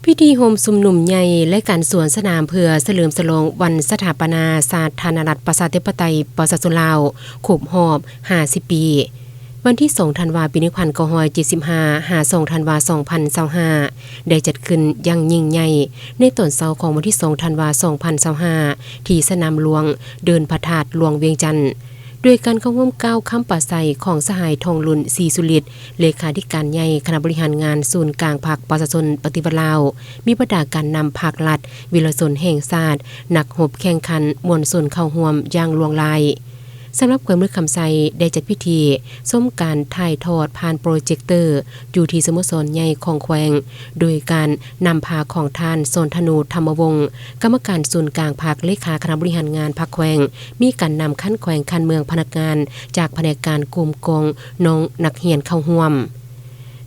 พิธีโฮมสุมนุมใหญ่และการสวนสนามเพื่อเฉลิมฉลองวันสถาปนาสาธารณรัฐประชาธิปไตยปชสลาวครบรอบ50 ปีวันที่2ธันวาคมปี1975 2ธันวาคม2025ได้จัดขึ้นอย่างยิ่งใหญ่ในตอนเช้าของวันที่2ธันวาคม2025ที่สนามหลวงเดินพระธาตุหลวงเวียงจันทน์ด้วยการเข้าร่วมก้าวคำปราศรัยของสหายทองลุนศรีสุฤทธิ์เลขาธิการใหญ่คณะบริหารงานศูนย์กลางภาคประชาชนปฏิบัติลาวมีประกาศการนำภาครัฐวิรชนแห่งชาตินักรบแข่งขันมวลชนเข้าร่วมอย่างลวงลายสำหรับความมือคำไซได้จัดพิธีส้มการถ่ายทอดผ่านโปรเจคเตอร์อยู่ที่สโมสรใหญ่ของแขวงโดยการนำพาของท่านสนธนูธรรมวงศ์กรรมการศูนย์กลางภาคเลขาคณะบริหารงานภาคแขวงมีการนำขั้นแขวงคันเมืองพนักงานจากแผนกการกลุ่มกองน้องนักเรียนเข้าร่วม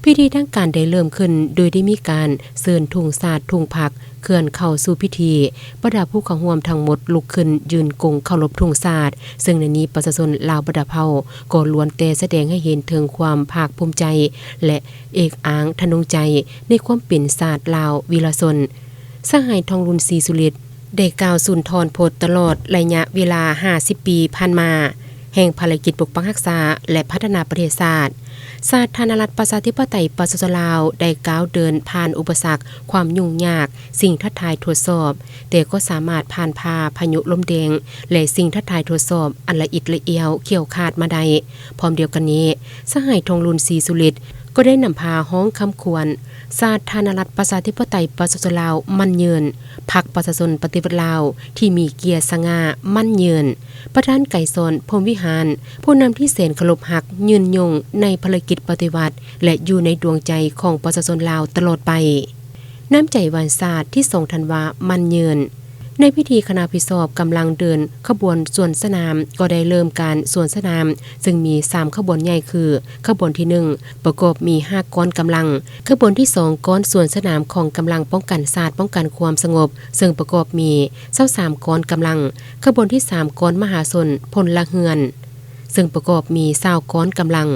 พิธีทั้งการได้เริ่มขึ้นโดยได้มีการเชิญธงชาติธงพรรคเคลื่อนเข้าสู่พิธีบรรดาผู้เข้าร่วมทั้งหมดลุกขึ้นยืนกงเคารพธงชาติซึ่งในนี้ประชาชนลาวบรรดาเผ่าก็ล้วนแต่แสดงให้เห็นถึงความภาคภูมิใจและเอกอ้างทะนงใจในความเป็นชาติลาววีรชนสหายทองลุนศรีสุฤทธิ์ได้กล่าวสุนทรพจน์ตลอดระยะเวลา50 ปีผ่านมาแห่งภารกิจปกป้องรักษาและพัฒนาประเทศชาติสาธารณรัฐประชาธิปไตยปชสลาวได้ก้าวเดินผ่านอุปสรรคความยุ่งยากสิ่งท้าทายทดสอบแต่ก็สามารถผ่านพายุลมแดงและสิ่งท้าทายทดสอบอันละเอียดละเอียวเขี่ยวขาดมาได้พร้อมเดียวกันนี้สหายทองลุนศรีสุฤทธิ์ก็ได้นำพาฮ้องคำควรสาธารณรัฐประชาธิปไตยปชสลาวมั่นยืนพรรคประชาชนปฏิวัติลาวที่มีเกียรติสง่ามั่นยืนประธานไก่สนพรหมวิหารผู้นำที่แสนเคารพรักยืนยงในภารกิจปฏิวัติและอยู่ในดวงใจของประชาชนลาวตลอดไปน้ำใจหวานศาสตร์ที่2ธันวาคมมั่นยืนในพิธีคณะพิสอบกำลังเดินขบวนสวนสนามก็ได้เริ่มการสวนสนามซึ่งมี3ขบวนใหญ่คือขบวนที่1ประกอบมี5ก้อนกำลังขบวนที่2ก้อนสวนสนามของกำลังป้องกันศาสตร์ป้องกันความสงบซึ่งประกอบมี23ก้อนกำลังขบวนที่3ก้อนมหาชนพลเรือนซึ่งประกอบมี20ก้อนกำลัง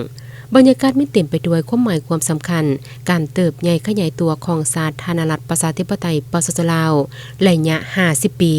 บรรยากาศไม่เต็มไปด้วยความหมายความสำคัญการเติบใหญ่ขยายตัวของสาธารณรัฐประชาธิปไตยปชสลาวระยะ50 ปี